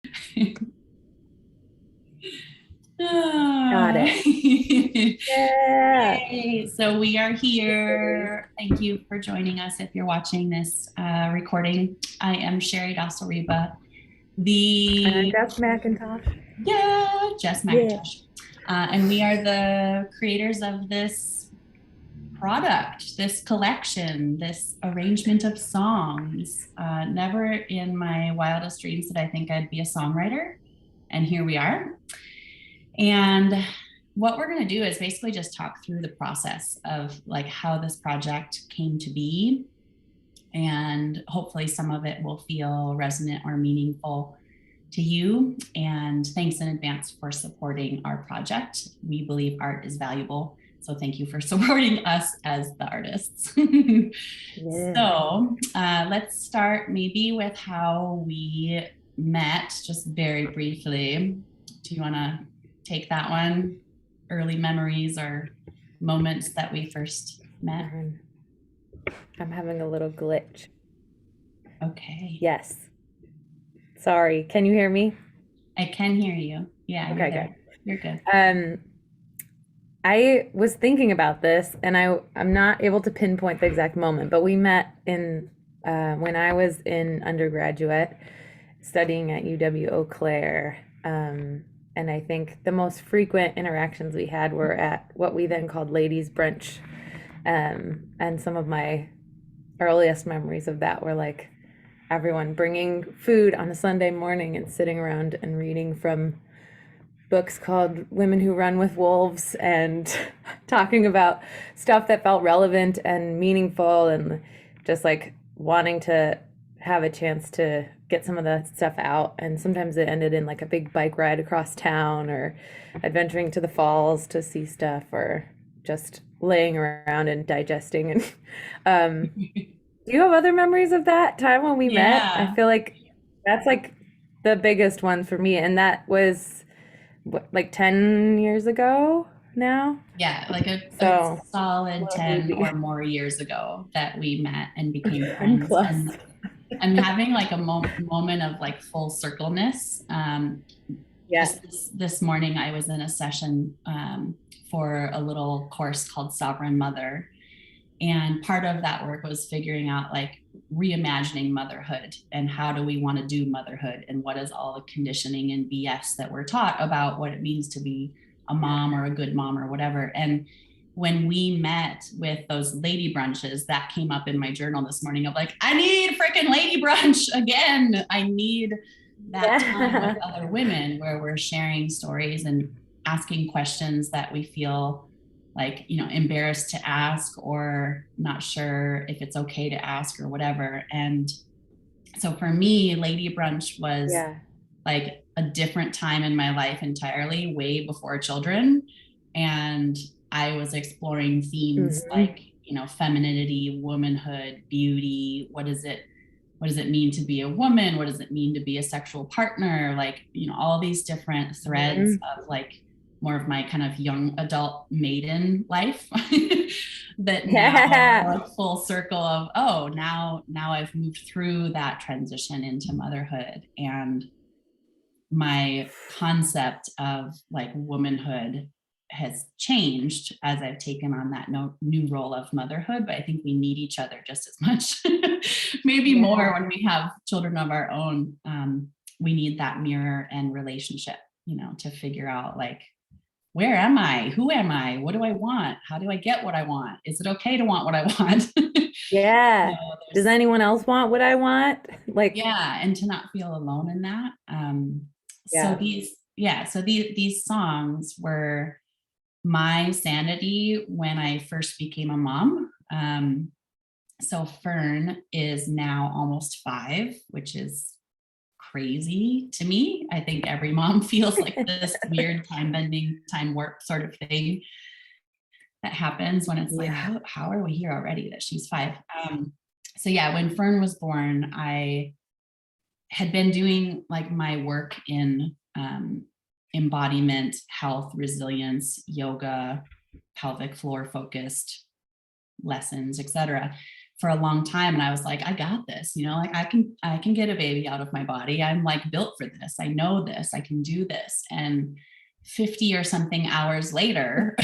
Got Ah. it. Yeah. Yay. So we are here. Thank you for joining us if you're watching this recording. I am Cheri Reba, the Jess McIntosh. Jess Yeah. McIntosh. And we are the creators of this product, this collection, this arrangement of songs. Never in my wildest dreams did I think I'd be a songwriter. And here we are. And what we're going to do is basically just talk through the process of like how this project came to be. And hopefully some of it will feel resonant or meaningful to you. And thanks in advance for supporting our project. We believe art is valuable. So thank you for supporting us as the artists. Yeah. So let's start maybe with how we met, just very briefly. Do you want to take that one? Early memories or moments that we first met? I'm having a little glitch. Okay. Yes. Sorry. Can you hear me? I can hear you. Yeah, you're Okay, good. there. You're good. Um, I was thinking about this, and I'm not able to pinpoint the exact moment, but we met in when I was in undergraduate studying at UW Eau Claire. And I think the most frequent interactions we had were at what we then called ladies' brunch. And some of my earliest memories of that were like everyone bringing food on a Sunday morning and sitting around and reading from books called Women Who Run with Wolves and talking about stuff that felt relevant and meaningful and just like wanting to have a chance to get some of the stuff out. And sometimes it ended in like a big bike ride across town or adventuring to the falls to see stuff or just laying around and digesting. And do you have other memories of that time when we met? I Yeah. feel like that's like the biggest one for me. And that was what, like 10 years ago now? Yeah, like a So, solid what 10 maybe or more years ago that we met and became 10 friends. plus. And I'm having like a moment of like full circleness. Yeah. Just this morning, I was in a session for a little course called Sovereign Mother. And part of that work was figuring out like reimagining motherhood and how do we want to do motherhood and what is all the conditioning and BS that we're taught about what it means to be a mom or a good mom or whatever. And when we met with those lady brunches, that came up in my journal this morning of like, I need freaking lady brunch again. I need that time with Yeah. other women where we're sharing stories and asking questions that we feel like, embarrassed to ask or not sure if it's okay to ask or whatever. And so for me, lady brunch was Yeah. like a different time in my life entirely, way before children. And I was exploring themes Hmm. like, femininity, womanhood, beauty. What does it mean to be a woman? What does it mean to be a sexual partner? Like, all these different threads Hmm. of like more of my kind of young adult maiden life that now Yeah. are full circle of, oh, now I've moved through that transition into motherhood. And my concept of like womanhood has changed as I've taken on that new role of motherhood, but I think we need each other just as much, maybe more Yeah. when we have children of our own. We need that mirror and relationship, to figure out like, where am I? Who am I? What do I want? How do I get what I want? Is it okay to want what I want? Yeah. Does There's anyone else want what I want? Like, Yeah, and to not feel alone in that. So yeah. these songs were my sanity when I first became a mom. So Fern is now almost 5, which is crazy to me. I think every mom feels like this weird time bending, time warp sort of thing that happens when it's like, Yeah. how are we here already that she's 5? So yeah, when Fern was born, I had been doing like my work in embodiment, health, resilience, yoga, pelvic floor focused lessons, etc., for a long time. And I was like, I got this, like I can get a baby out of my body. I'm like built for this. I know this, I can do this. And 50 or something hours later,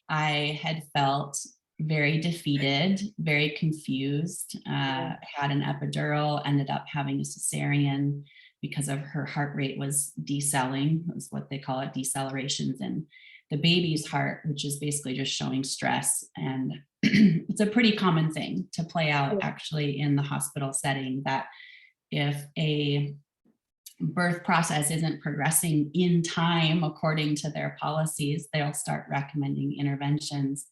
I had felt very defeated, very confused, had an epidural, ended up having a cesarean because of her heart rate was decelling, was what they call it, decelerations in the baby's heart, which is basically just showing stress. And it's a pretty common thing to play out actually in the hospital setting, that if a birth process isn't progressing in time according to their policies, they'll start recommending interventions.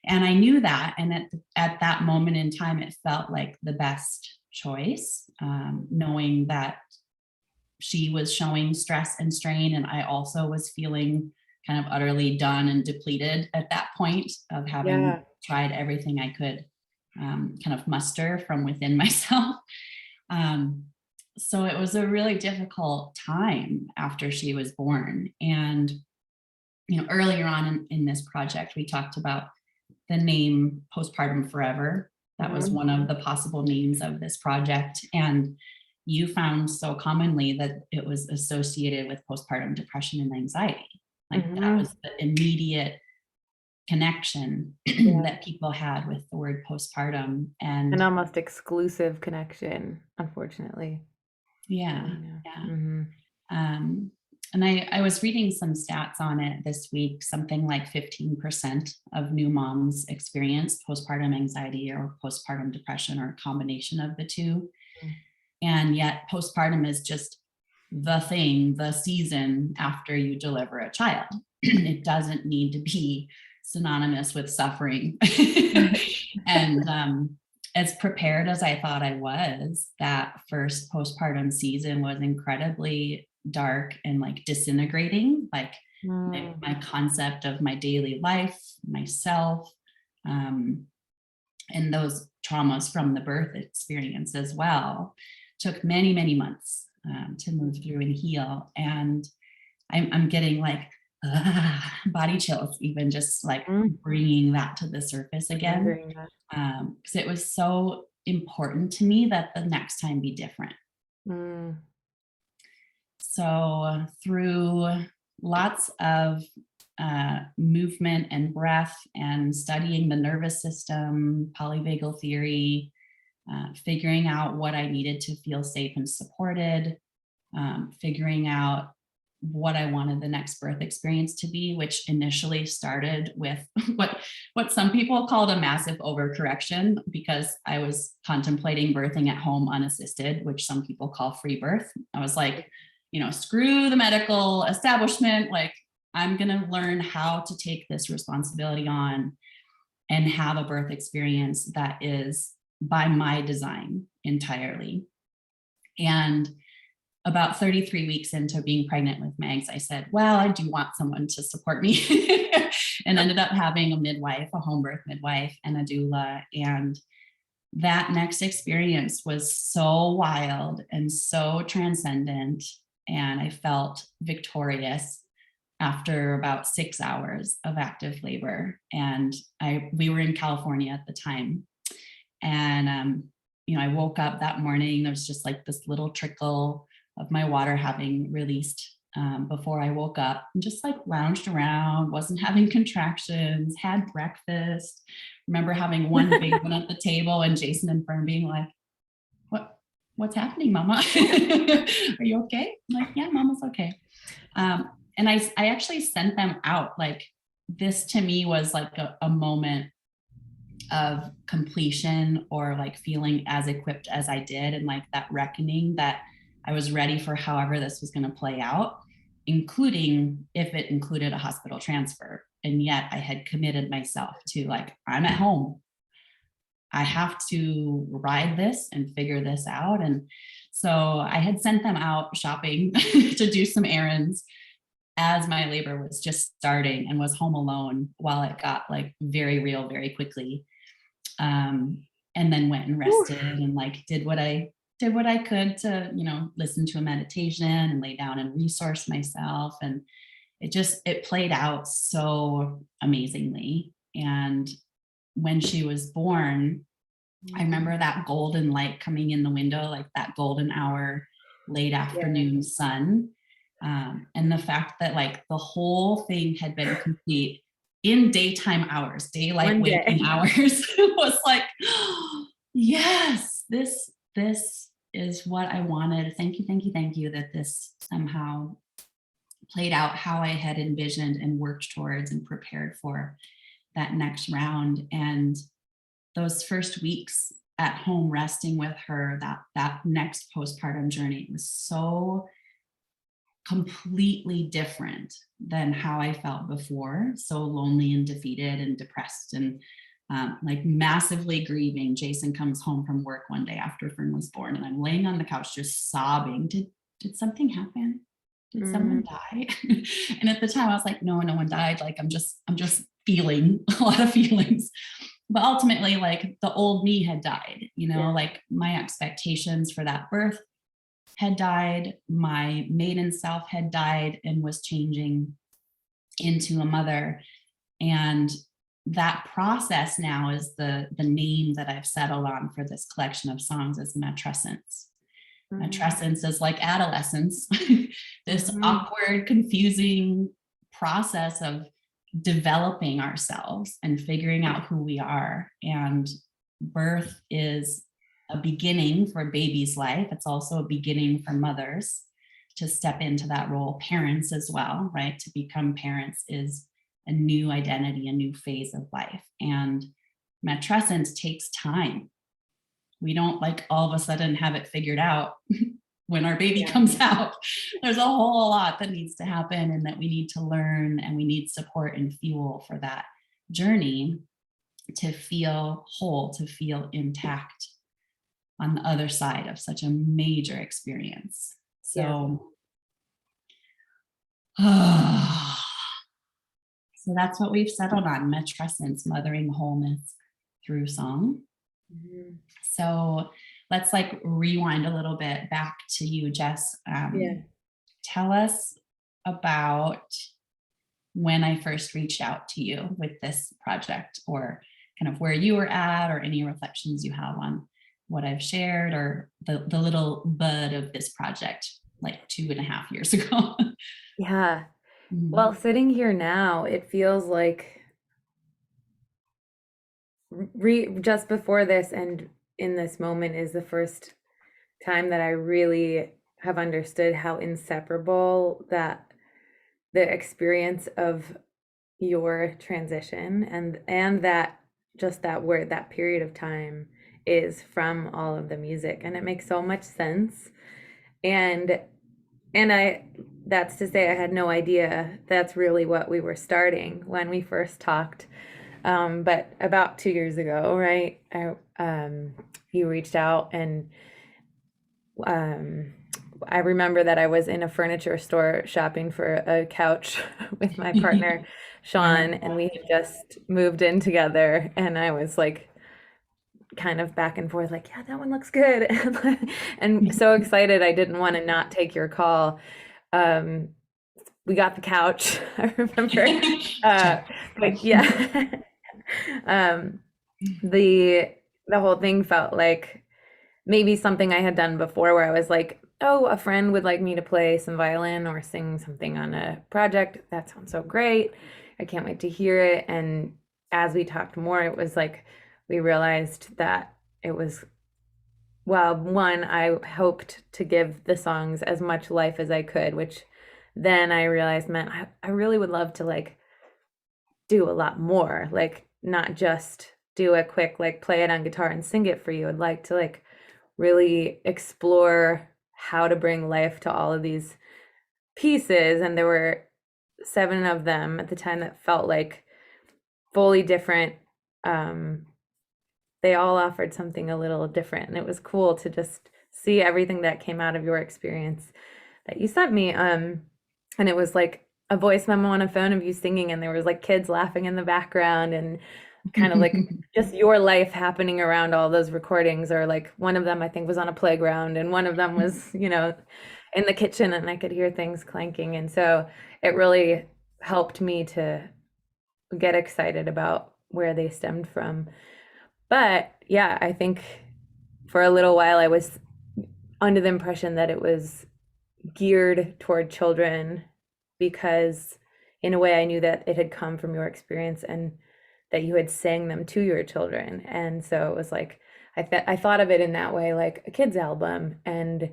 And I knew that. And at that moment in time, it felt like the best choice, knowing that she was showing stress and strain. And I also was feeling kind of utterly done and depleted at that point of having tried everything I could kind of muster from within myself. So it was a really difficult time after she was born. And, earlier on in this project, we talked about the name Postpartum Forever. That was one of the possible names of this project. And you found so commonly that it was associated with postpartum depression and anxiety. Like that was the immediate connection that people had with the word postpartum, and an almost exclusive connection, unfortunately. Yeah. And I was reading some stats on it this week. Something like 15% of new moms experience postpartum anxiety or postpartum depression, or a combination of the two. And yet postpartum is just the thing, the season after you deliver a child. It doesn't need to be synonymous with suffering. And as prepared as I thought I was, that first postpartum season was incredibly dark and like disintegrating, like my concept of my daily life, myself, and those traumas from the birth experience as well took many, many months to move through and heal. And I'm getting like body chills, even just like bringing that to the surface again, because it was so important to me that the next time be different. So through lots of movement and breath and studying the nervous system, polyvagal theory, figuring out what I needed to feel safe and supported, figuring out what I wanted the next birth experience to be, which initially started with what some people called a massive overcorrection, because I was contemplating birthing at home unassisted, which some people call free birth. I was like, screw the medical establishment. Like, I'm going to learn how to take this responsibility on and have a birth experience that is by my design entirely. And about 33 weeks into being pregnant with Megs, I said, well, I do want someone to support me, and ended up having a midwife, a home birth midwife, and a doula. And that next experience was so wild and so transcendent. And I felt victorious after about 6 hours of active labor. And we were in California at the time. And, I woke up that morning, there was just like this little trickle of my water having released before I woke up, and just like lounged around, wasn't having contractions, had breakfast. Remember having one big one at the table, and Jason and Fern being like, what's happening, Mama? Are you okay? I'm like, yeah, Mama's okay. And I actually sent them out. Like, this to me was like a moment of completion, or like feeling as equipped as I did, and like that reckoning that I was ready for however this was going to play out, including if it included a hospital transfer. And yet I had committed myself to, like, I'm at home, I have to ride this and figure this out. And so I had sent them out shopping to do some errands as my labor was just starting, and was home alone while it got like very real very quickly. And then went and rested and like did what I could to, listen to a meditation and lay down and resource myself. And it played out so amazingly. And when she was born, I remember that golden light coming in the window, like that golden hour, late Yeah. afternoon sun. And the fact that like the whole thing had been complete in daytime hours, daylight One waking day. hours, was like, oh, yes, this is what I wanted. Thank you, thank you, thank you that this somehow played out how I had envisioned and worked towards and prepared for that next round. And those first weeks at home resting with her, that next postpartum journey was so completely different than how I felt before. So lonely and defeated and depressed and like massively grieving. Jason comes home from work one day after Fern was born, and I'm laying on the couch just sobbing. Did something happen? Did someone die? And at the time I was like, no, no one died. Like I'm just feeling a lot of feelings. But ultimately, like the old me had died, Yeah. like my expectations for that birth had died, my maiden self had died and was changing into a mother. And that process now is the name that I've settled on for this collection of songs is Matrescence. Matrescence is like adolescence, this awkward, confusing process of developing ourselves and figuring out who we are. And birth is a beginning for a baby's life. It's also a beginning for mothers to step into that role, parents as well, right? To become parents is a new identity, a new phase of life. And matrescence takes time. We don't like all of a sudden have it figured out when our baby comes out. There's a whole lot that needs to happen and that we need to learn, and we need support and fuel for that journey to feel whole, to feel intact on the other side of such a major experience. So, so that's what we've settled on, matrescence, mothering wholeness through song. So let's like rewind a little bit back to you, Jess. Tell us about when I first reached out to you with this project, or kind of where you were at, or any reflections you have on what I've shared, or the little bud of this project like 2.5 years ago. Yeah. Well, sitting here now, it feels like just before this and in this moment is the first time that I really have understood how inseparable that the experience of your transition and that just that word, that period of time is from all of the music, and it makes so much sense. And I that's to say I had no idea that's really what we were starting when we first talked. But about 2 years ago, right? You reached out, and um, I remember that I was in a furniture store shopping for a couch with my partner, Sean, and we had just moved in together, and I was like kind of back and forth, like, yeah, that one looks good. And so excited I didn't want to not take your call. Um, we got the couch, I remember. But yeah. um, the whole thing felt like maybe something I had done before, where I was like, oh, a friend would like me to play some violin or sing something on a project. That sounds so great. I can't wait to hear it. And as we talked more, it was like we realized that it was, well, one, I hoped to give the songs as much life as I could, which then I realized meant I really would love to like do a lot more, like not just do a quick like play it on guitar and sing it for you. I'd like to like really explore how to bring life to all of these pieces. And there were 7 of them at the time that felt like fully different. They all offered something a little different, and it was cool to just see everything that came out of your experience that you sent me. And it was like a voice memo on a phone of you singing, and there was like kids laughing in the background, and kind of like just your life happening around all those recordings. Or like one of them I think was on a playground, and one of them was in the kitchen, and I could hear things clanking. And so it really helped me to get excited about where they stemmed from. But yeah, I think for a little while I was under the impression that it was geared toward children because in a way I knew that it had come from your experience and that you had sang them to your children. And so it was like I thought of it in that way, like a kid's album. And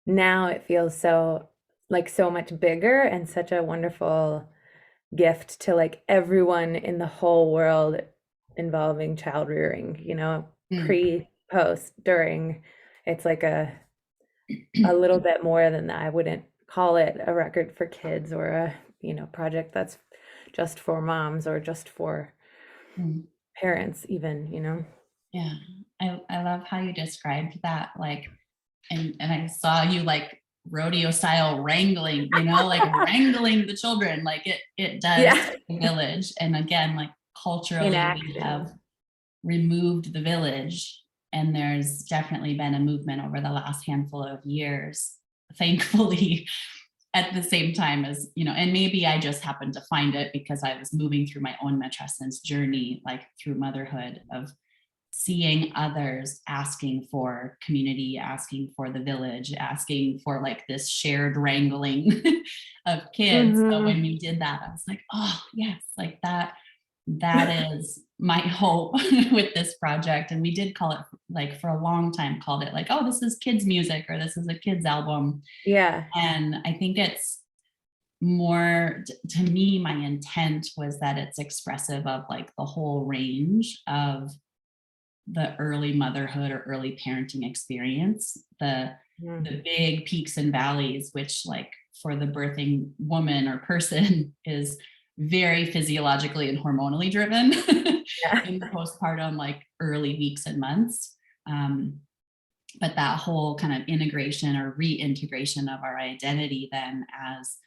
now it feels so like so much bigger and such a wonderful gift to like everyone in the whole world involving child rearing, Mm. pre, post, during. It's like a little bit more than that. I wouldn't call it a record for kids or a, project that's just for moms or just for Mm. parents even. Yeah. I love how you described that, like, and I saw you like rodeo style wrangling, like wrangling the children, like it does Yeah. take a village. And again, like In culturally, we have action. removed the village, and there's definitely been a movement over the last handful of years, thankfully, at the same time as, and maybe I just happened to find it because I was moving through my own matrescence journey, like through motherhood, of seeing others asking for community, asking for the village, asking for like this shared wrangling of kids. So Hmm. when you did that, I was like, oh yes, like that is my hope with this project. And we did call it, like, for a long time called it like, oh, this is kids music, or this is a kids album. Yeah. And I think it's more, to me, my intent was that it's expressive of like the whole range of the early motherhood or early parenting experience, Mm. the big peaks and valleys, which, like, for the birthing woman or person is very physiologically and hormonally driven Yeah. in the postpartum, like early weeks and months. But that whole kind of integration or reintegration of our identity then as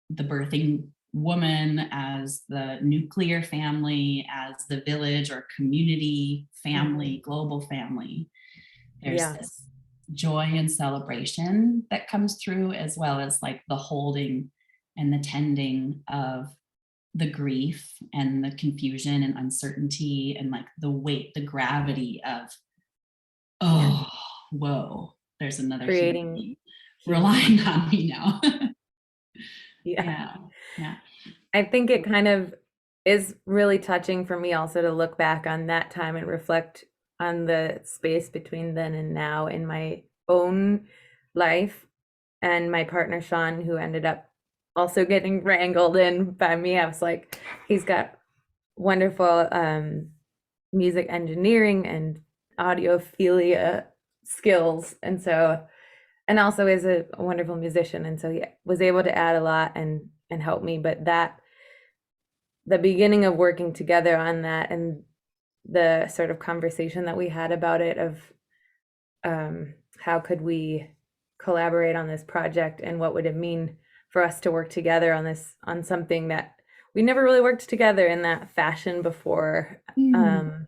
the birthing woman, as the nuclear family, as the village or community Hmm. family, global family. There's Yeah. this joy and celebration that comes through, as well as like the holding and the tending of the grief and the confusion and uncertainty and like the weight, the gravity of, Yeah. oh, whoa, there's another human Creating being human. relying on me now. Yeah. Yeah, yeah. I think it kind of is really touching for me also to look back on that time and reflect on the space between then and now in my own life and my partner Sean, who ended up also getting wrangled in by me. I was like, he's got wonderful music engineering and audiophilia skills, and also is a wonderful musician, and so he was able to add a lot and help me. But that the beginning of working together on that and the sort of conversation that we had about it of how could we collaborate on this project and what would it mean for us to work together on something that we never really worked together in that fashion before, Mm. um,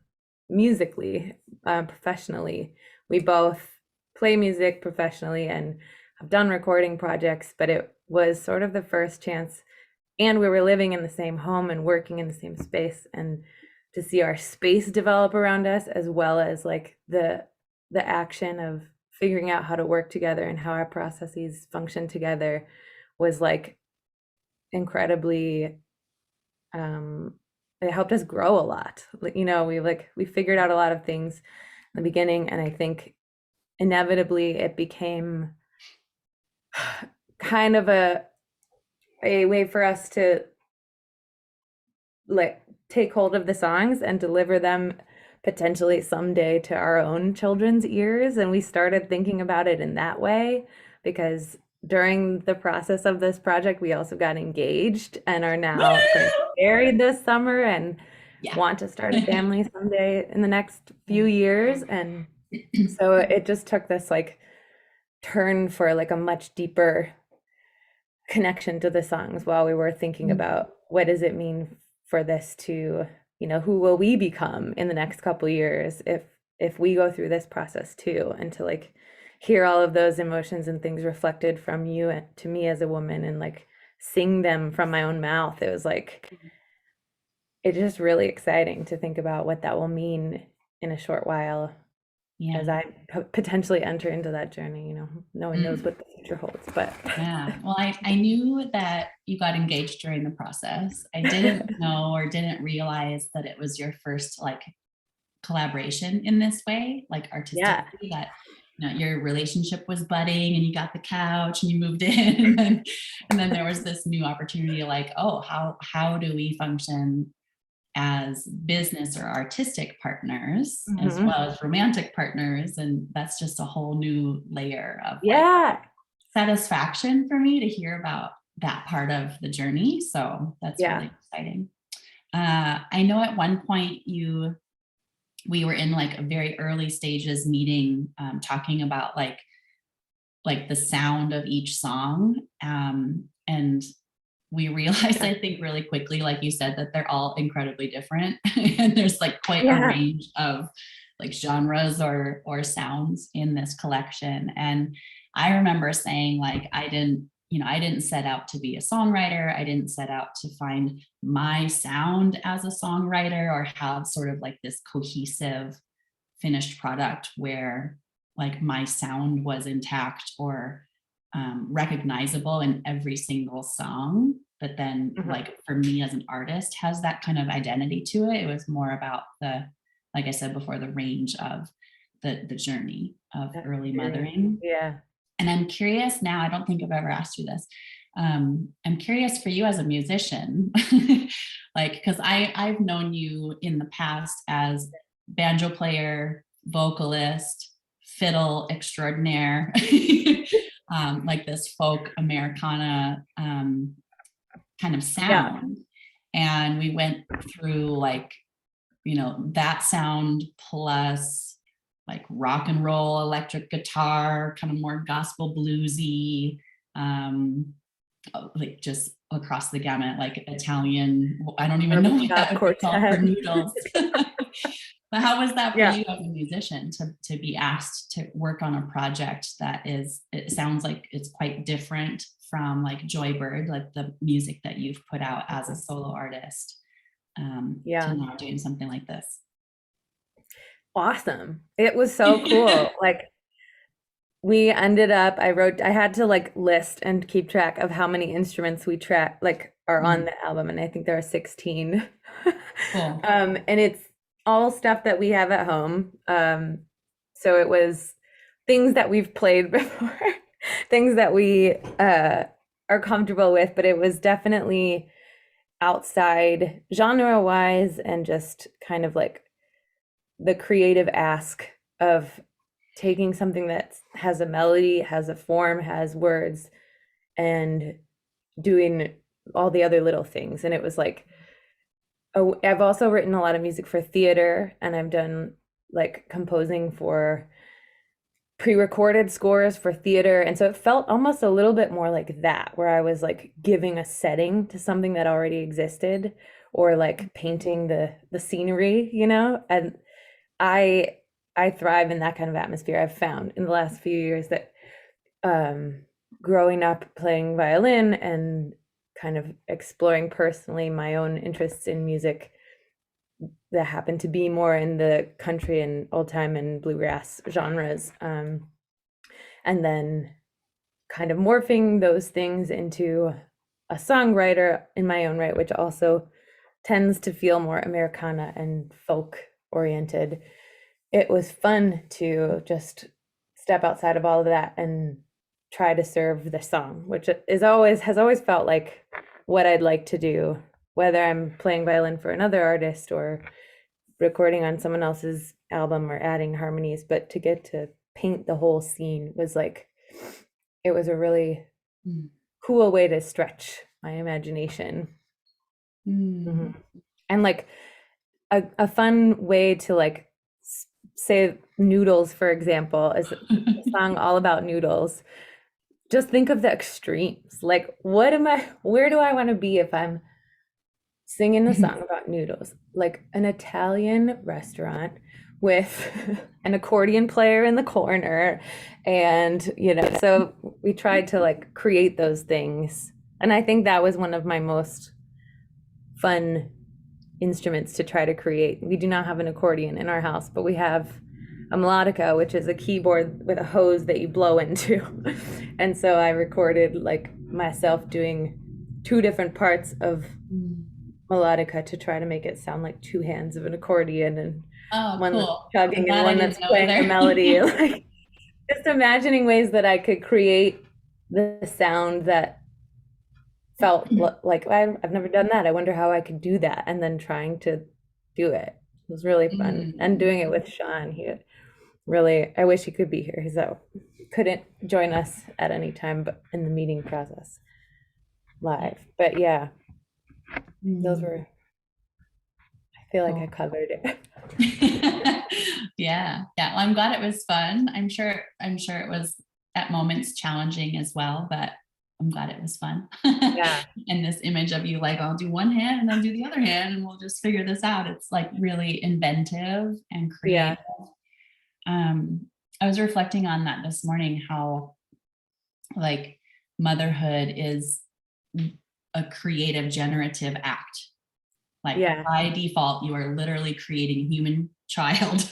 musically, professionally. We both play music professionally and have done recording projects, but it was sort of the first chance, and we were living in the same home and working in the same space, and to see our space develop around us as well as like the action of figuring out how to work together and how our processes function together was like incredibly, um it helped us grow a lot. Like, we figured out a lot of things in the beginning, and I think inevitably it became kind of a way for us to like take hold of the songs and deliver them potentially someday to our own children's ears. And we started thinking about it in that way because during the process of this project, we also got engaged and are now going to Woo! be married this summer and Yeah. want to start a family someday in the next few years. And so it just took this like turn for like a much deeper connection to the songs while we were thinking about what does it mean for this to, who will we become in the next couple years if we go through this process too, and to like hear all of those emotions and things reflected from you and to me as a woman and like sing them from my own mouth. It was like it's just really exciting to think about what that will mean in a short while Yeah. as I potentially enter into that journey. No one knows Mm. what the future holds, but Yeah. Well, I knew that you got engaged during the process. I didn't know or didn't realize that it was your first like collaboration in this way, like yeah, artistically, that your relationship was budding and you got the couch and you moved in and then there was this new opportunity like, oh, how do we function as business or artistic partners as hmm, well as romantic partners? And that's just a whole new layer of like yeah, satisfaction for me to hear about that part of the journey. So that's yeah. really exciting. I know at one point we were in like a very early stages meeting, talking about like the sound of each song, and we realized, I think really quickly, like you said, that they're all incredibly different and there's like quite a Yeah. range of like genres or sounds in this collection. And I remember saying like I didn't set out to be a songwriter. I didn't set out to find my sound as a songwriter or have sort of like this cohesive finished product where like my sound was intact or recognizable in every single song. But then Mhm. like for me as an artist has that kind of identity to it. It was more about the, like I said before, the range of the journey of That early experience. mothering. Yeah. And I'm curious now, I don't think I've ever asked you this. I'm curious for you as a musician, like, because I've known you in the past as banjo player, vocalist, fiddle extraordinaire, like this folk Americana kind of Yeah. sound. And we went through like, that sound plus like rock and roll, electric guitar, kind of more gospel bluesy, um, like just across the gamut, like Italian. I don't even know what that Barbershop would be called for quartet. noodles. But how was that for Yeah. you as a musician to be asked to work on a project that is, it sounds like it's quite different from like Joybird, like the music that you've put out as a solo artist, to Yeah. now doing something like this? Awesome. It was so cool. Like we ended up, I had to like list and keep track of how many instruments we track like are on Mm, the album, and I think there are 16. cool. And it's all stuff that we have at home. So it was things that we've played before, things that we are comfortable with, but it was definitely outside genre wise and just kind of like the creative ask of taking something that has a melody, has a form, has words, and doing all the other little things. And it was like, oh, I've also written a lot of music for theater, and I've done like composing for pre-recorded scores for theater. And so it felt almost a little bit more like that, where I was like giving a setting to something that already existed, or like painting the scenery. And I I thrive in that kind of atmosphere. I've found in the last few years that um, growing up playing violin and kind of exploring personally my own interests in music that happen to be more in the country and old time and bluegrass genres, and then kind of morphing those things into a songwriter in my own right, which also tends to feel more Americana and folk oriented. It was fun to just step outside of all of that and try to serve the song, which has always felt like what I'd like to do, whether I'm playing violin for another artist or recording on someone else's album or adding harmonies. But to get to paint the whole scene was like, it was a really Mm. cool way to stretch my imagination. Mm. Mhm. And like a fun way to like say noodles, for example, is a song all about noodles. Just think of the extremes. Like, where do I want to be if I'm singing a song about noodles? Like an Italian restaurant with an accordion player in the corner. And, so we tried to like create those things. And I think that was one of my most fun instruments to try to create. We do not have an accordion in our house, but we have a melodica, which is a keyboard with a hose that you blow into. And so I recorded like myself doing two different parts of Mm. melodica to try to make it sound like two hands of an accordion, and Oh, one that's cool. I'm chugging and glad I one didn't that's know playing a either. melody. Like just imagining ways that I could create the sound that felt like I've never done that. I wonder how I could do that, and then trying to do it. It was really fun, and Mm. doing it with Sean. He really, I wish he could be here. So couldn't join us at any time, but in the meeting process live. But yeah, those Mm. were. I feel like I Cool. covered it. Yeah. Yeah. Well, I'm glad it was fun. I'm sure it was at moments challenging as well, but I'm glad it was fun. Yeah, And this image of you like, I'll do one hand and then do the other hand and we'll just figure this out. It's like really inventive and yeah, creative. Um, I was reflecting on that this morning, how like motherhood is a creative generative act. Like yeah, by default, you are literally creating a human child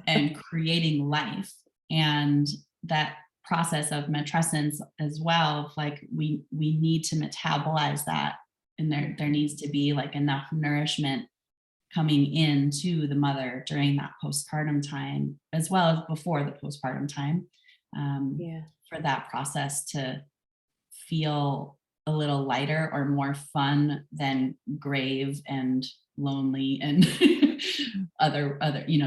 and creating life. And that process of matrescence as well, like we need to metabolize that. And there needs to be like enough nourishment coming into the mother during that postpartum time, as well as before the postpartum time, yeah, for that process to feel a little lighter or more fun than grave and lonely and other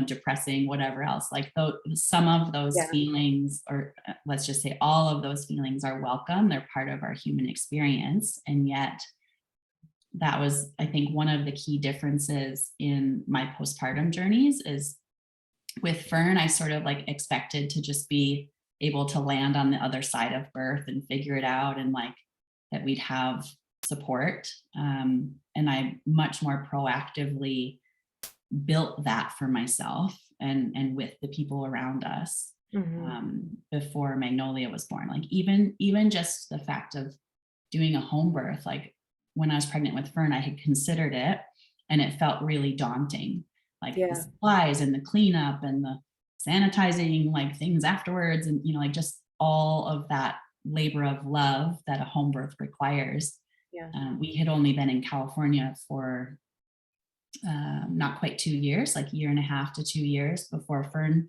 depressing, whatever else. Like some of those yeah, feelings, or let's just say all of those feelings, are welcome. They're part of our human experience. And yet that was, I think, one of the key differences in my postpartum journeys. Is with Fern, I sort of like expected to just be able to land on the other side of birth and figure it out, and like that we'd have support. And I much more proactively built that for myself and with the people around us, hmm, before Magnolia was born. Like even just the fact of doing a home birth, like when I was pregnant with Fern, I had considered it and it felt really daunting. Like the yeah, supplies and the cleanup and the sanitizing, like things afterwards, and like just all of that labor of love that a home birth requires. yeah, We had only been in California for not quite 2 years, like a year and a half to 2 years before Fern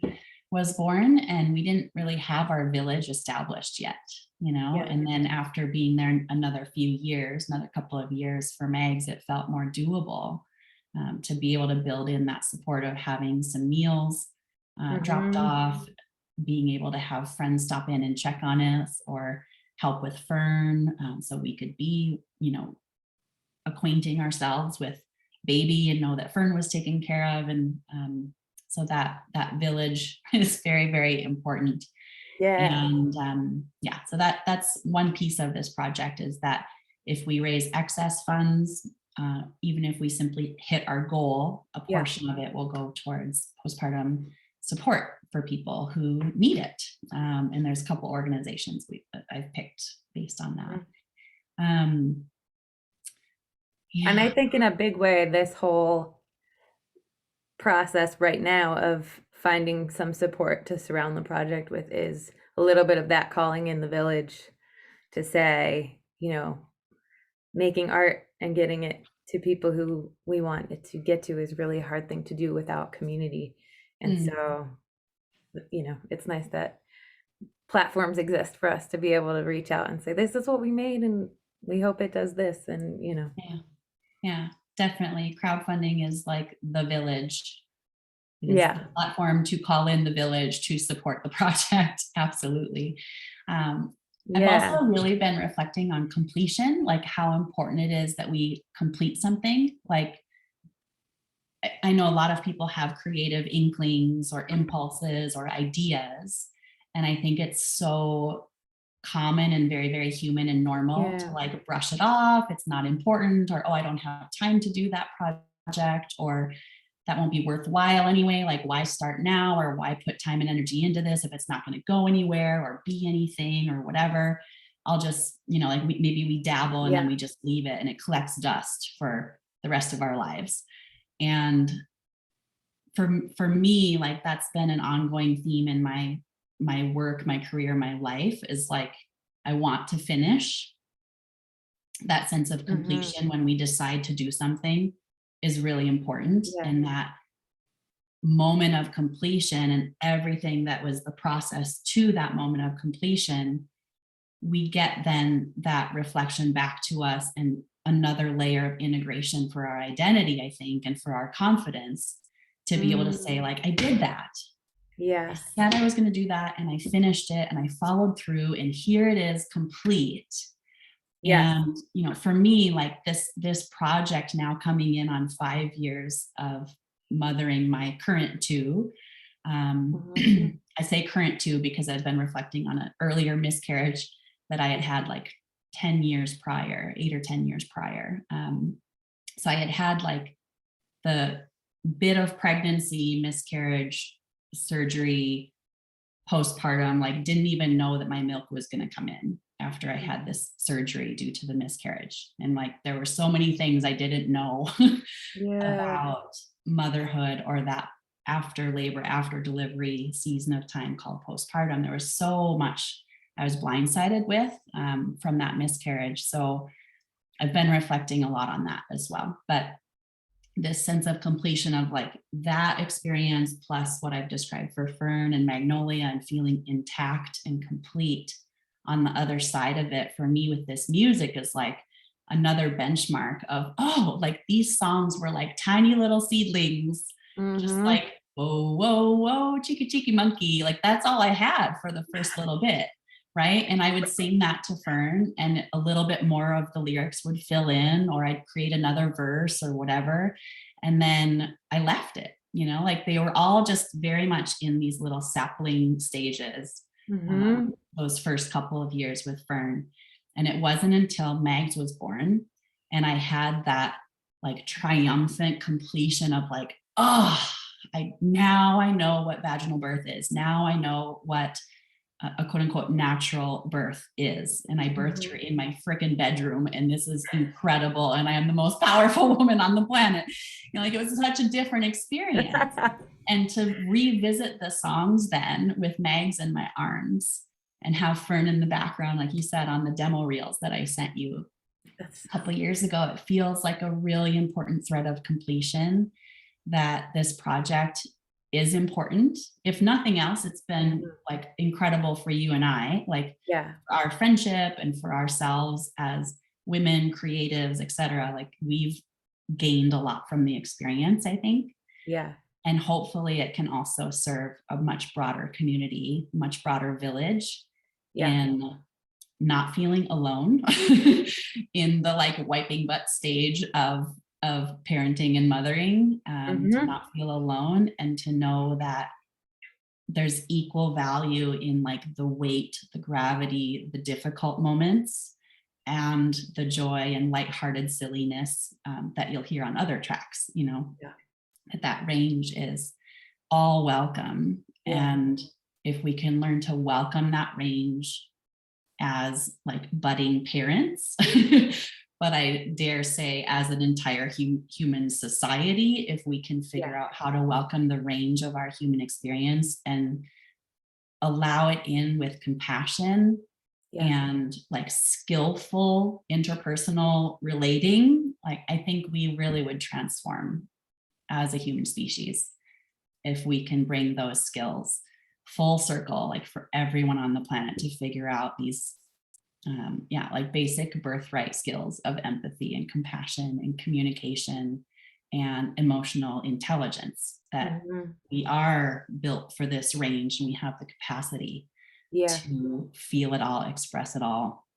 was born. And we didn't really have our village established yet, yeah, and then after being there another few years, another couple of years for Megs, it felt more doable, to be able to build in that support of having some meals dropped hmm, off, being able to have friends stop in and check on us or help with Fern, so we could be, acquainting ourselves with baby and know that Fern was taken care of. And so that village is very, very important. yeah, And yeah, so that's one piece of this project, is that if we raise excess funds, even if we simply hit our goal, a yeah, portion of it will go towards postpartum support for people who need it. And there's a couple organizations that I've picked based on that. mhm. Um, And I yeah. think in a big way, this whole process right now of finding some support to surround the project with is a little bit of that calling in the village to say, making art and getting it to people who we want it to get to is really a hard thing to do without community. And Mm, so, it's nice that platforms exist for us to be able to reach out and say, this is what we made and we hope it does this. And. yeah. Yeah, definitely. Crowdfunding is like the village. It is the Yeah, platform to call in the village to support the project. Absolutely. Um, I've yeah, also really been reflecting on completion, like how important it is that we complete something. Like I know a lot of people have creative inklings or impulses or ideas. And I think it's so common and very, very human and normal to yeah, like brush it off. It's not important, or, oh, I don't have time to do that project, or that won't be worthwhile anyway. Like, why start now? Or why put time and energy into this if it's not going to go anywhere or be anything or whatever? I'll just, like maybe we dabble and then yeah, we just leave it and it collects dust for the rest of our lives. And for me, like that's been an ongoing theme in my work, my career, my life, is like I want to finish. That sense of Mm-hmm. completion when we decide to do something is really important. Yeah. And that moment of completion and everything that was the process to that moment of completion, we get then that reflection back to us and another layer of integration for our identity, I think, and for our confidence to be able to say, Mm. like, I did that. I Yeah. said I was going to do that and I finished it and I followed through and here it is complete. Yes. And, you know, for me, like this project now coming in on 5 years of mothering my current two, Mm-hmm. I say current two because I've been reflecting on an earlier miscarriage that I had had like 10 years prior, 8 or 10 years prior. So I had had like the bit of pregnancy, miscarriage, surgery, postpartum, like didn't even know that my milk was going to come in after I had this surgery due to the miscarriage. And like there were so many things I didn't know Yeah. about motherhood or that after labor, after delivery season of time called postpartum. There was so much I was blindsided with from that miscarriage. So I've been reflecting a lot on that as well. But this sense of completion of like that experience plus what I've described for Fern and Magnolia and feeling intact and complete on the other side of it for me with this music is like another benchmark of, oh, like these songs were like tiny little seedlings, just Mm-hmm. like, whoa, whoa, whoa, cheeky, cheeky monkey. Like that's all I had for the first little bit. Right. And I would sing that to Fern and a little bit more of the lyrics would fill in, or I'd create another verse or whatever. And then I left it, you know, like they were all just very much in these little sapling stages, Mm-hmm. those first couple of years with Fern. And it wasn't until Mags was born and I had that like triumphant completion of like, oh, now I know what vaginal birth is. Now I know what a quote unquote natural birth is. And I birthed her Mm-hmm. in my freaking bedroom. And this is incredible. And I am the most powerful woman on the planet. You know, like it was such a different experience. And to revisit the songs then with Mags in my arms and have Fern in the background, like you said, on the demo reels that I sent you That's a couple of years ago, it feels like a really important thread of completion that this project is important. If nothing else, it's been mhm. like incredible for you and I, like Yeah. for our friendship and for ourselves as women, creatives, etc. Like we've gained a lot from the experience, I think. Yeah. And hopefully it can also serve a much broader community, much broader village Yeah. in not feeling alone in the like wiping butt stage of parenting and mothering, to Mm-hmm. not feel alone and to know that there's equal value in like the weight, the gravity, the difficult moments, and the joy and lighthearted silliness that you'll hear on other tracks, you know, Yeah. that range is all welcome. Yeah. And if we can learn to welcome that range as like budding parents, but I dare say as an entire human society, if we can Yeah. figure out how to welcome the range of our human experience and allow it in with compassion Yeah. and like skillful interpersonal relating, like I think we really would transform as a human species if we can bring those skills full circle, like for everyone on the planet to figure out these like basic birthright skills of empathy and compassion and communication and emotional intelligence, that Mm-hmm. we are built for this range and we have the capacity Yeah. to feel it all, express it all.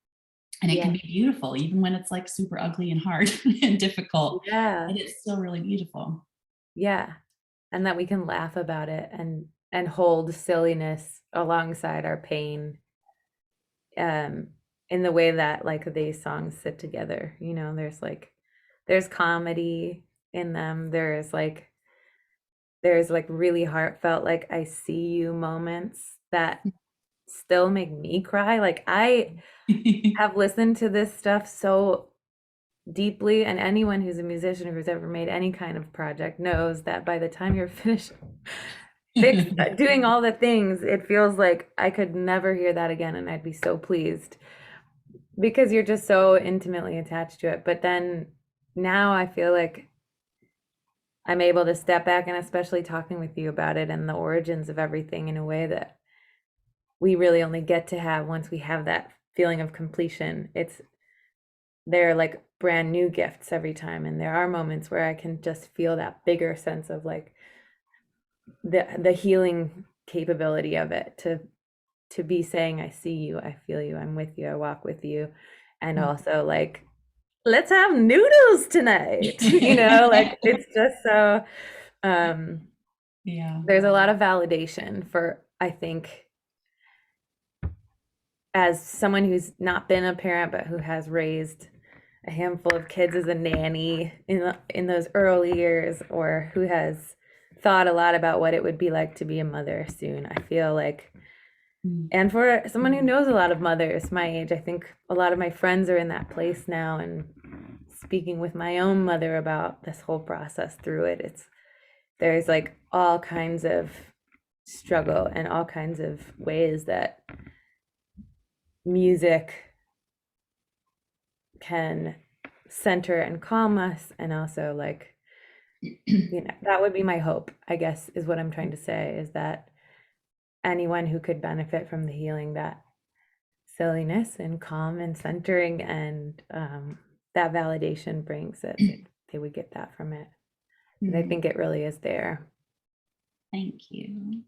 And it Yeah. can be beautiful, even when it's like super ugly and hard and difficult, Yeah. but it's still really beautiful. Yeah. And that we can laugh about it and hold silliness alongside our pain, um in the way that like these songs sit together. You know, there's comedy in them. There's like really heartfelt, like I see you moments that still make me cry. Like I have listened to this stuff so deeply, and anyone who's a musician who's ever made any kind of project knows that by the time you're finished doing all the things, it feels like I could never hear that again and I'd be so pleased because you're just so intimately attached to it. But then now I feel like I'm able to step back, and especially talking with you about it and the origins of everything in a way that we really only get to have once we have that feeling of completion. They're like brand new gifts every time, and there are moments where I can just feel that bigger sense of like the healing capability of it, to be saying I see you, I feel you, I'm with you, I walk with you, and also like let's have noodles tonight. Like it's just so Yeah. there's a lot of validation for, I think, as someone who's not been a parent but who has raised a handful of kids as a nanny in those early years, or who has thought a lot about what it would be like to be a mother soon. I feel like, and for someone who knows a lot of mothers my age, I think a lot of my friends are in that place now, and speaking with my own mother about this whole process through it, there's like all kinds of struggle and all kinds of ways that music can center and calm us, and also like that would be my hope, I guess, is what I'm trying to say, is that anyone who could benefit from the healing that silliness and calm and centering and that validation brings, that they would get that from it. And I think it really is there. Thank you.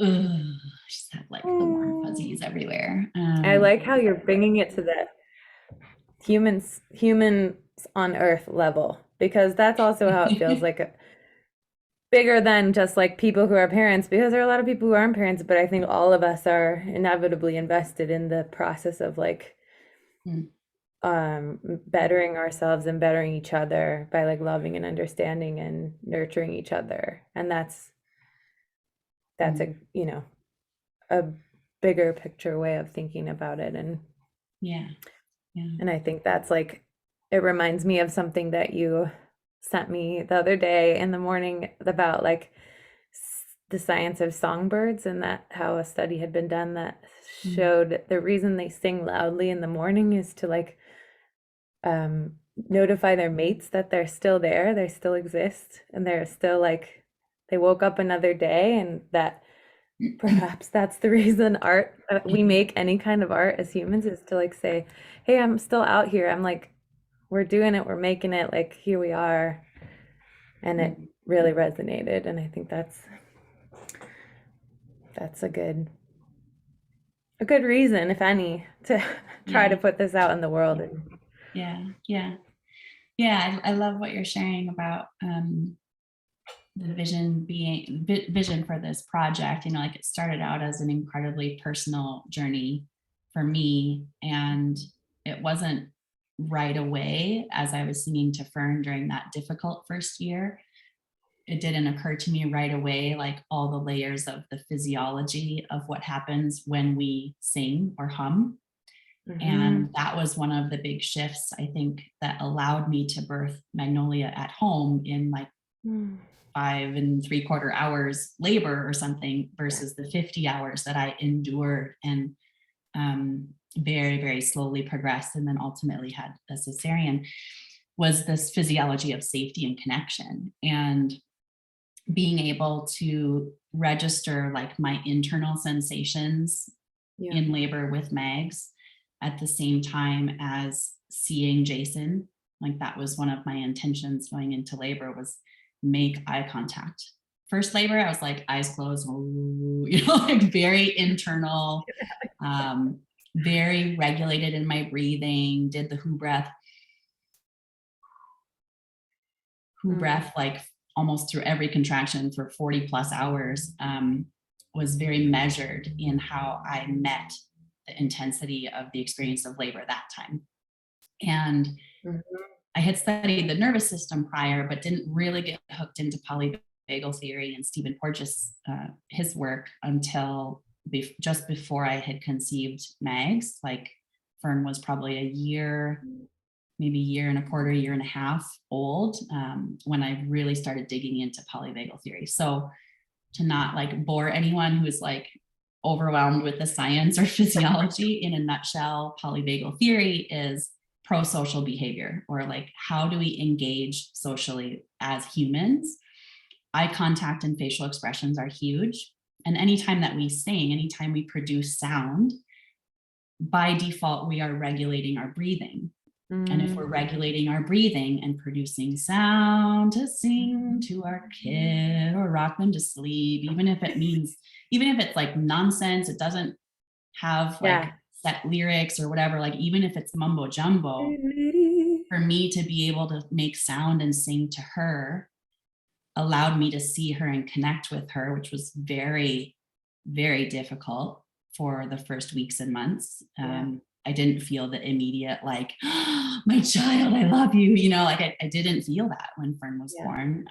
Ugh, just have like the warm fuzzies everywhere. I like how you're bringing it to the humans on earth level, because that's also how it feels like bigger than just like people who are parents, because there are a lot of people who aren't parents, but I think all of us are inevitably invested in the process of like bettering ourselves and bettering each other by like loving and understanding and nurturing each other. And that's a a bigger picture way of thinking about it. And I think that's like, it reminds me of something that you sent me the other day in the morning about like the science of songbirds, and that how a study had been done that showed the reason they sing loudly in the morning is to like notify their mates that they're still there, they still exist, and they're still like, they woke up another day, and that perhaps that's the reason we make any kind of art as humans, is to like say, hey, I'm still out here, I'm like, we're doing it, we're making it, like here we are. And it really resonated, and I think that's a good reason, if any, to try to put this out in the world. I love what you're sharing about the vision for this project. Like it started out as an incredibly personal journey for me, and it wasn't right away as I was singing to Fern during that difficult first year. It didn't occur to me right away, like all the layers of the physiology of what happens when we sing or hum. And that was one of the big shifts, I think, that allowed me to birth Magnolia at home in like 5 3/4 hours labor or something, versus the 50 hours that I endured and very, very slowly progressed and then ultimately had a cesarean, was this physiology of safety and connection. And being able to register like my internal sensations in labor with Mags at the same time as seeing Jason. Like that was one of my intentions going into labor, was make eye contact. First labor, I was like eyes closed, like very internal, very regulated in my breathing, did the who breath, like almost through every contraction for 40 plus hours, was very measured in how I met the intensity of the experience of labor that time. And I had studied the nervous system prior, but didn't really get hooked into polyvagal theory and Stephen Porges, his work, until just before I had conceived Mags, like Fern was probably a year, maybe year and a quarter, year and a half old, when I really started digging into polyvagal theory. So to not like bore anyone who is like overwhelmed with the science or physiology, in a nutshell, polyvagal theory is pro-social behavior, or like, how do we engage socially as humans? Eye contact and facial expressions are huge. And anytime that we sing, anytime we produce sound, by default, we are regulating our breathing. And if we're regulating our breathing and producing sound to sing to our kid or rock them to sleep, even if it's like nonsense, it doesn't have like set lyrics or whatever, like even if it's mumbo jumbo, for me to be able to make sound and sing to her allowed me to see her and connect with her, which was very, very difficult for the first weeks and months. I didn't feel the immediate like, oh, my child, I love you. You know, like I didn't feel that when Fern was born.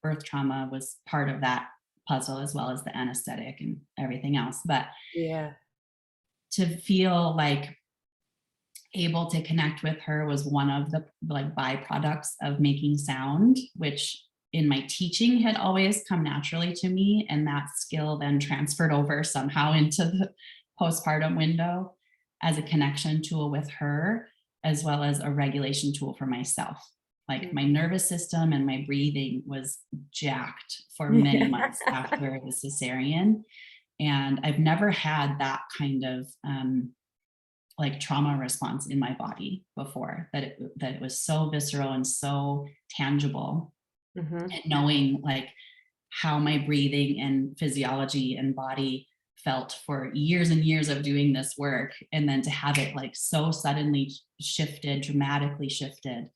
Birth trauma was part of that puzzle, as well as the anesthetic and everything else. But to feel like able to connect with her was one of the like byproducts of making sound, which in my teaching had always come naturally to me. And that skill then transferred over somehow into the postpartum window as a connection tool with her, as well as a regulation tool for myself. Like my nervous system and my breathing was jacked for many months after the cesarean. And I've never had that kind of like trauma response in my body before, that it was so visceral and so tangible. And knowing like how my breathing and physiology and body felt for years and years of doing this work, and then to have it like so suddenly shifted, dramatically shifted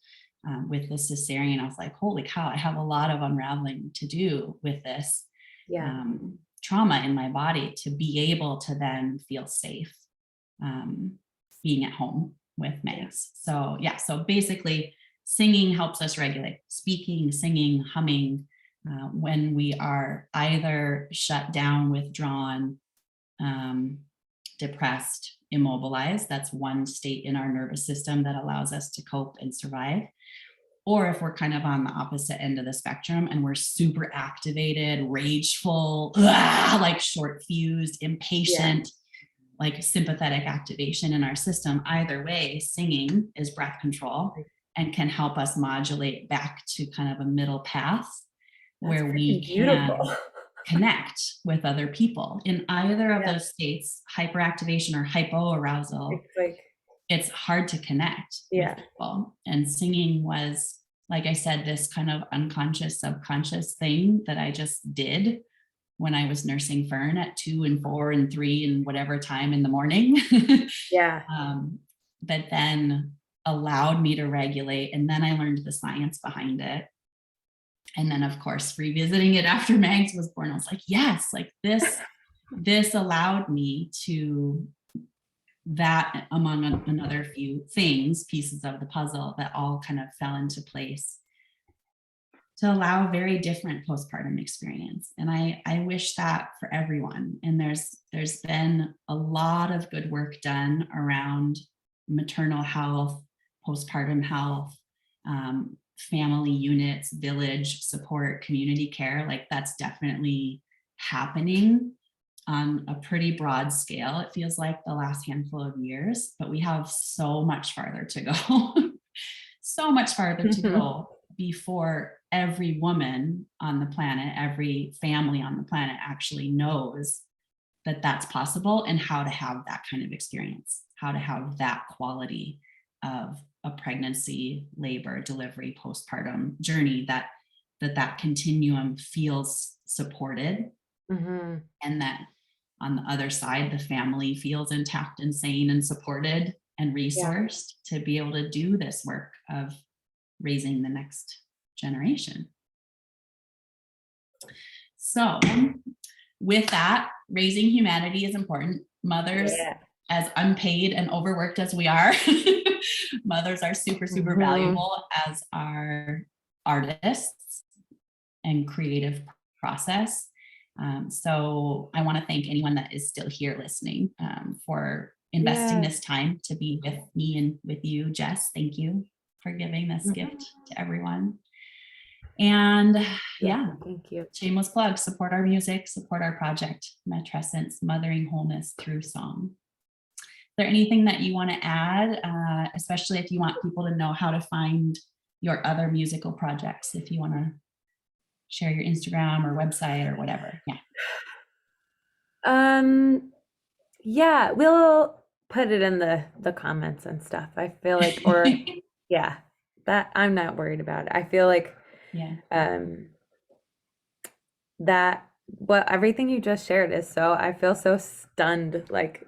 with the cesarean, I was like, holy cow, I have a lot of unraveling to do with this trauma in my body to be able to then feel safe being at home with Megs. So so basically singing helps us regulate. Speaking, singing, humming, when we are either shut down, withdrawn, depressed, immobilized, that's one state in our nervous system that allows us to cope and survive. Or if we're kind of on the opposite end of the spectrum and we're super activated, rageful, like short fused, impatient, like sympathetic activation in our system, either way, singing is breath control and can help us modulate back to kind of a middle path where we can connect with other people. In either of those states, hyperactivation or hypoarousal, it's hard to connect with people. And singing was, like I said, this kind of unconscious, subconscious thing that I just did when I was nursing Fern at 2 and 4 and 3 and whatever time in the morning. But then allowed me to regulate. And then I learned the science behind it. And then of course, revisiting it after Mags was born, I was like, yes, like this allowed me to, that among another few things, pieces of the puzzle that all kind of fell into place to allow a very different postpartum experience. And I wish that for everyone. And there's been a lot of good work done around maternal health, postpartum health, family units, village support, community care. Like that's definitely happening on a pretty broad scale. It feels like the last handful of years, but we have so much farther to go, so much farther to go before every woman on the planet, every family on the planet actually knows that that's possible and how to have that kind of experience, how to have that quality of a pregnancy, labor, delivery, postpartum journey, that continuum feels supported. And that on the other side, the family feels intact and sane and supported and resourced to be able to do this work of raising the next generation. So with that, raising humanity is important. Mothers, as unpaid and overworked as we are, mothers are super, super valuable, as are artists and creative process. So I want to thank anyone that is still here listening for investing this time to be with me and with you, Jess. Thank you for giving this gift to everyone. And yeah, thank you. Shameless plug, support our music, support our project, Matrescence, Mothering Wholeness Through Song. Is there anything that you want to add, especially if you want people to know how to find your other musical projects, if you want to share your Instagram or website or whatever? Yeah, we'll put it in the comments and stuff. I feel like, or yeah, that I'm not worried about it. I feel like that what everything you just shared is so, I feel so stunned like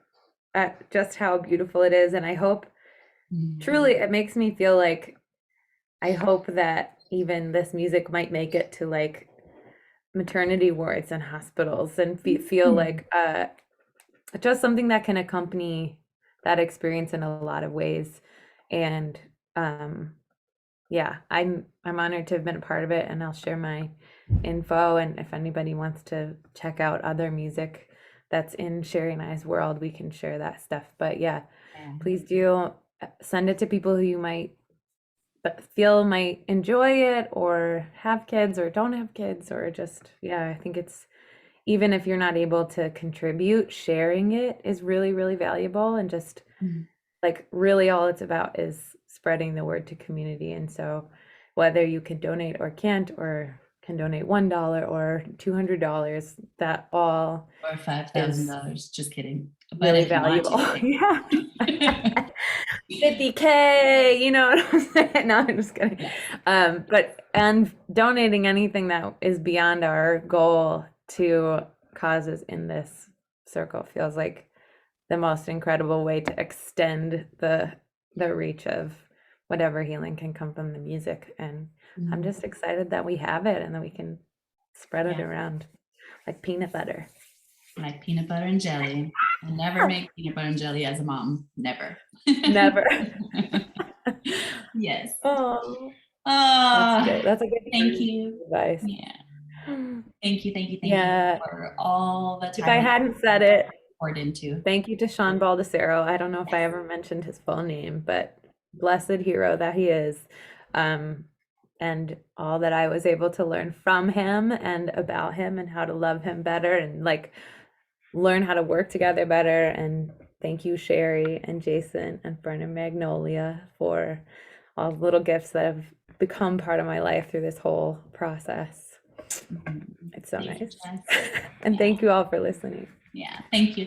at just how beautiful it is. And I hope truly it makes me feel like I hope that even this music might make it to like maternity wards and hospitals and feel like just something that can accompany that experience in a lot of ways. And yeah, I'm honored to have been a part of it, and I'll share my info, and if anybody wants to check out other music that's in Cheri and I's world, we can share that stuff. But yeah, please do send it to people who you might feel might enjoy it, or have kids or don't have kids, or just, yeah, I think it's, even if you're not able to contribute, sharing it is really, really valuable. And just like really all it's about is spreading the word to community. And so whether you can donate or can't, or can donate $1 or $200, that all or $5,000, just kidding, but really if you want valuable. to. Yeah. 50K, you know what I'm saying? No, I'm just kidding. But donating anything that is beyond our goal to causes in this circle feels like the most incredible way to extend the reach of whatever healing can come from the music. And I'm just excited that we have it and that we can spread it around like peanut butter. Like peanut butter and jelly. I never make peanut butter and jelly as a mom. Never. Never. Yes. Oh, that's good. That's a good thank you. Advice. Yeah. Thank you Yeah. for all the time. If I hadn't said it, poured into. Thank you to Sean Baldessaro. I don't know if I ever mentioned his full name, but blessed hero that he is. And all that I was able to learn from him and about him and how to love him better and like learn how to work together better. And thank you, Cheri and Jason and Fern and Magnolia, for all the little gifts that have become part of my life through this whole process. It's so nice. And thank you all for listening. Yeah. Thank you.